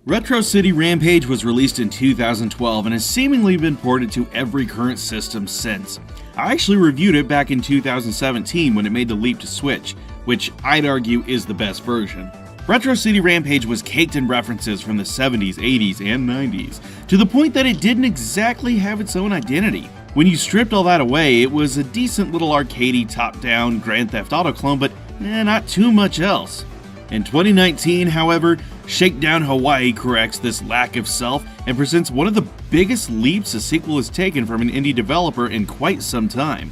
Retro City Rampage was released in 2012 and has seemingly been ported to every current system since. I actually reviewed it back in 2017 when it made the leap to Switch, which I'd argue is the best version. Retro City Rampage was caked in references from the 70s, 80s, and 90s, to the point that it didn't exactly have its own identity. When you stripped all that away, it was a decent little arcadey top-down Grand Theft Auto clone, but not too much else. In 2019, however, Shakedown Hawaii corrects this lack of self and presents one of the biggest leaps a sequel has taken from an indie developer in quite some time.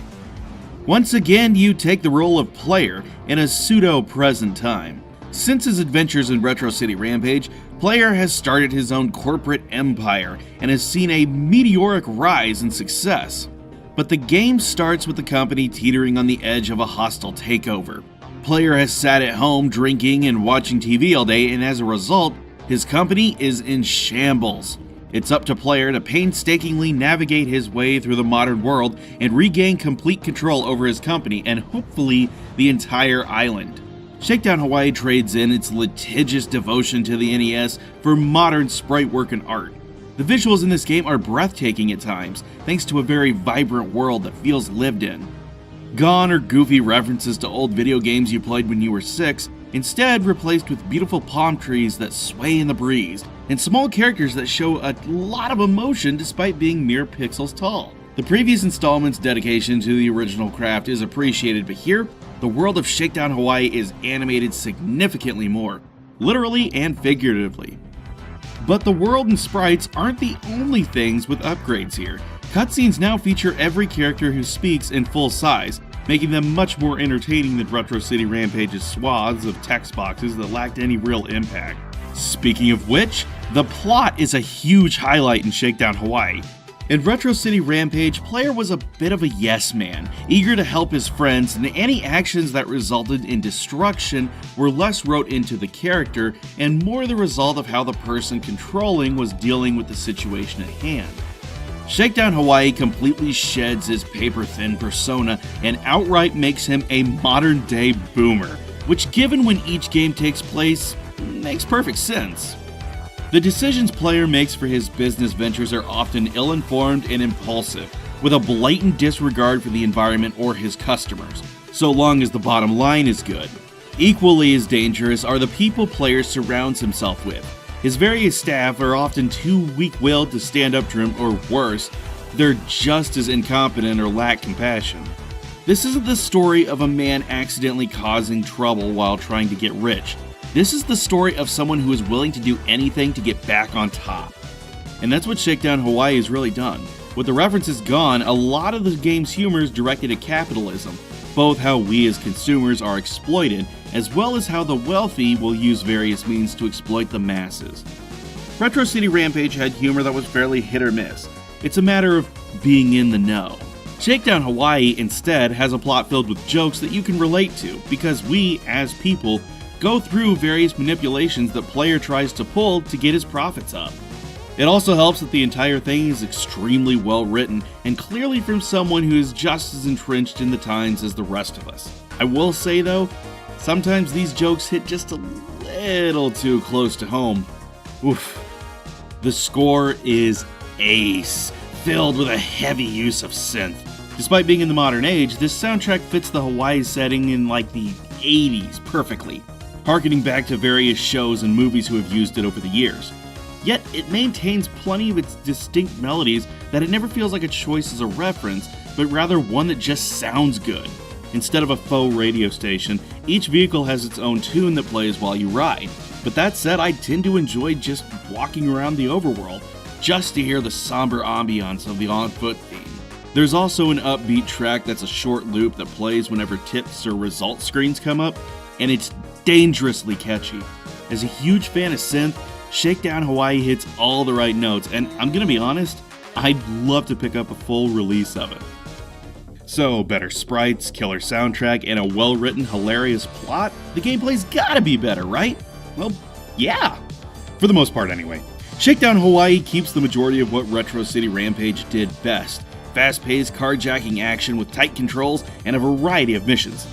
Once again, you take the role of player in a pseudo-present time. Since his adventures in Retro City Rampage, Player has started his own corporate empire and has seen a meteoric rise in success. But the game starts with the company teetering on the edge of a hostile takeover. Player has sat at home drinking and watching TV all day, and as a result, his company is in shambles. It's up to Player to painstakingly navigate his way through the modern world and regain complete control over his company and hopefully the entire island. Shakedown Hawaii trades in its litigious devotion to the NES for modern sprite work and art. The visuals in this game are breathtaking at times, thanks to a very vibrant world that feels lived in. Gone are goofy references to old video games you played when you were 6, instead replaced with beautiful palm trees that sway in the breeze, and small characters that show a lot of emotion despite being mere pixels tall. The previous installment's dedication to the original craft is appreciated, but here, the world of Shakedown Hawaii is animated significantly more, literally and figuratively. But the world and sprites aren't the only things with upgrades here. Cutscenes now feature every character who speaks in full size, making them much more entertaining than Retro City Rampage's swaths of text boxes that lacked any real impact. Speaking of which, the plot is a huge highlight in Shakedown Hawaii. In Retro City Rampage, Player was a bit of a yes man, eager to help his friends, and any actions that resulted in destruction were less wrote into the character and more the result of how the person controlling was dealing with the situation at hand. Shakedown Hawaii completely sheds his paper-thin persona and outright makes him a modern-day boomer, which given when each game takes place, makes perfect sense. The decisions Player makes for his business ventures are often ill-informed and impulsive, with a blatant disregard for the environment or his customers, so long as the bottom line is good. Equally as dangerous are the people Player surrounds himself with. His various staff are often too weak-willed to stand up to him, or worse, they're just as incompetent or lack compassion. This isn't the story of a man accidentally causing trouble while trying to get rich. This is the story of someone who is willing to do anything to get back on top. And that's what Shakedown Hawaii has really done. With the references gone, a lot of the game's humor is directed at capitalism, both how we as consumers are exploited, as well as how the wealthy will use various means to exploit the masses. Retro City Rampage had humor that was fairly hit or miss. It's a matter of being in the know. Shakedown Hawaii instead has a plot filled with jokes that you can relate to, because we, as people, go through various manipulations that Player tries to pull to get his profits up. It also helps that the entire thing is extremely well written and clearly from someone who is just as entrenched in the times as the rest of us. I will say though, sometimes these jokes hit just a little too close to home. Oof. The score is ace, filled with a heavy use of synth. Despite being in the modern age, this soundtrack fits the Hawaii setting in like the 80s perfectly, harkening back to various shows and movies who have used it over the years. Yet, it maintains plenty of its distinct melodies that it never feels like a choice as a reference, but rather one that just sounds good. Instead of a faux radio station, each vehicle has its own tune that plays while you ride. But that said, I tend to enjoy just walking around the overworld, just to hear the somber ambiance of the on-foot theme. There's also an upbeat track that's a short loop that plays whenever tips or result screens come up, and it's dangerously catchy. As a huge fan of synth, Shakedown Hawaii hits all the right notes, and I'm gonna be honest, I'd love to pick up a full release of it. So, better sprites, killer soundtrack, and a well-written, hilarious plot? The gameplay's gotta be better, right? Well, yeah. For the most part, anyway. Shakedown Hawaii keeps the majority of what Retro City Rampage did best. Fast-paced carjacking action with tight controls and a variety of missions.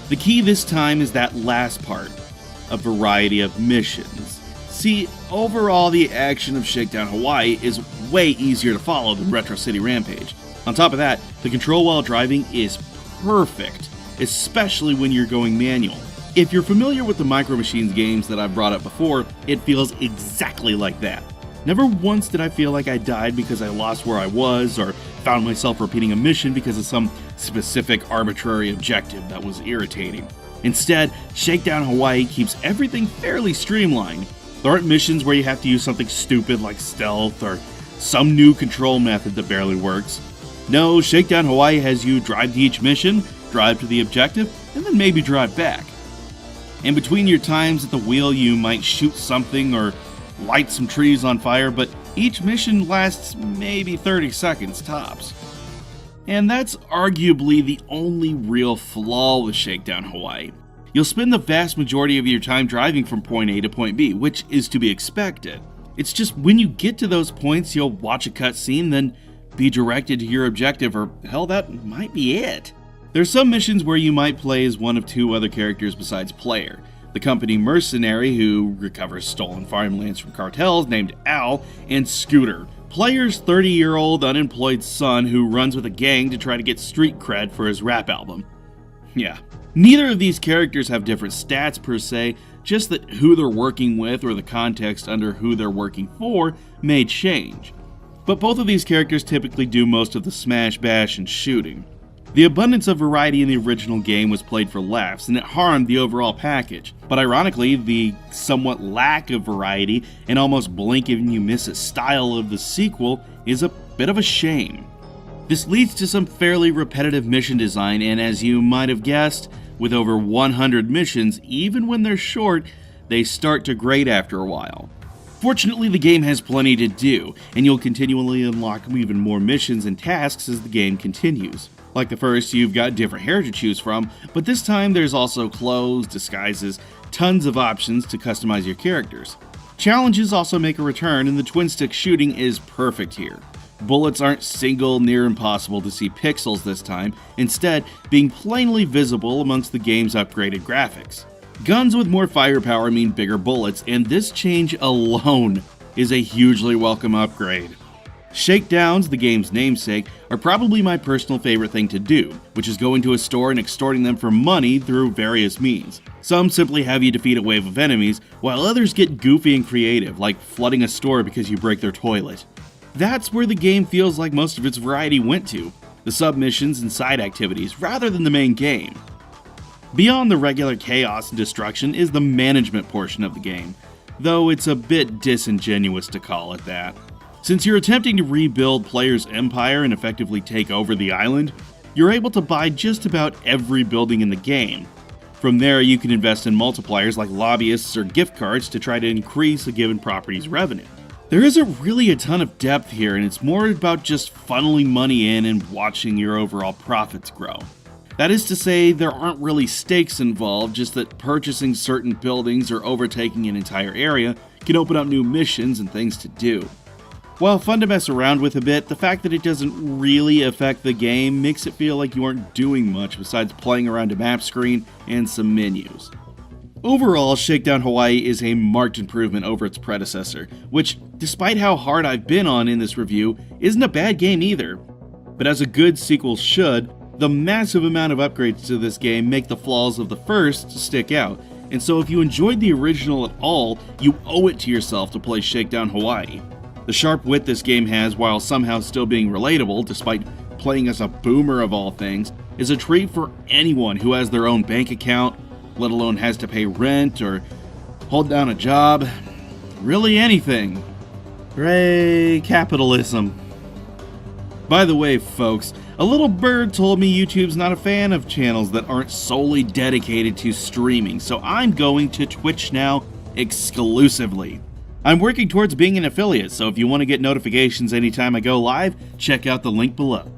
The key this time is that last part, a variety of missions. See, overall the action of Shakedown Hawaii is way easier to follow than Retro City Rampage. On top of that, the control while driving is perfect, especially when you're going manual. If you're familiar with the Micro Machines games that I've brought up before, it feels exactly like that. Never once did I feel like I died because I lost where I was, or found myself repeating a mission because of some specific arbitrary objective that was irritating. Instead, Shakedown Hawaii keeps everything fairly streamlined. There aren't missions where you have to use something stupid like stealth or some new control method that barely works. No, Shakedown Hawaii has you drive to each mission, drive to the objective, and then maybe drive back. In between your times at the wheel, you might shoot something or light some trees on fire, but each mission lasts maybe 30 seconds tops. And that's arguably the only real flaw with Shakedown Hawaii. You'll spend the vast majority of your time driving from point A to point B, which is to be expected. It's just when you get to those points, you'll watch a cutscene, then be directed to your objective, or hell, that might be it. There's some missions where you might play as one of two other characters besides player. The company mercenary who recovers stolen farmlands from cartels named Al, and Scooter, player's 30-year-old unemployed son who runs with a gang to try to get street cred for his rap album. Yeah. Neither of these characters have different stats per se, just that who they're working with or the context under who they're working for may change. But both of these characters typically do most of the smash, bash, and shooting. The abundance of variety in the original game was played for laughs, and it harmed the overall package. But ironically, the somewhat lack of variety and almost blink and you miss it style of the sequel is a bit of a shame. This leads to some fairly repetitive mission design, and as you might have guessed, with over 100 missions, even when they're short, they start to grate after a while. Fortunately, the game has plenty to do, and you'll continually unlock even more missions and tasks as the game continues. Like the first, you've got different hair to choose from, but this time there's also clothes, disguises, tons of options to customize your characters. Challenges also make a return, and the twin-stick shooting is perfect here. Bullets aren't single, near impossible to see pixels this time, instead being plainly visible amongst the game's upgraded graphics. Guns with more firepower mean bigger bullets, and this change alone is a hugely welcome upgrade. Shakedowns, the game's namesake, are probably my personal favorite thing to do, which is going to a store and extorting them for money through various means. Some simply have you defeat a wave of enemies, while others get goofy and creative, like flooding a store because you break their toilet. That's where the game feels like most of its variety went to, the submissions and side activities, rather than the main game. Beyond the regular chaos and destruction is the management portion of the game, though it's a bit disingenuous to call it that. Since you're attempting to rebuild players' empire and effectively take over the island, you're able to buy just about every building in the game. From there, you can invest in multipliers like lobbyists or gift cards to try to increase a given property's revenue. There isn't really a ton of depth here, and it's more about just funneling money in and watching your overall profits grow. That is to say, there aren't really stakes involved, just that purchasing certain buildings or overtaking an entire area can open up new missions and things to do. While fun to mess around with a bit, the fact that it doesn't really affect the game makes it feel like you aren't doing much besides playing around a map screen and some menus. Overall, Shakedown Hawaii is a marked improvement over its predecessor, which, despite how hard I've been on in this review, isn't a bad game either. But as a good sequel should, the massive amount of upgrades to this game make the flaws of the first stick out, and so if you enjoyed the original at all, you owe it to yourself to play Shakedown Hawaii. The sharp wit this game has, while somehow still being relatable, despite playing as a boomer of all things, is a treat for anyone who has their own bank account, let alone has to pay rent or hold down a job. Really anything. Hooray, capitalism. By the way, folks, a little bird told me YouTube's not a fan of channels that aren't solely dedicated to streaming, so I'm going to Twitch now exclusively. I'm working towards being an affiliate, so if you want to get notifications anytime I go live, check out the link below.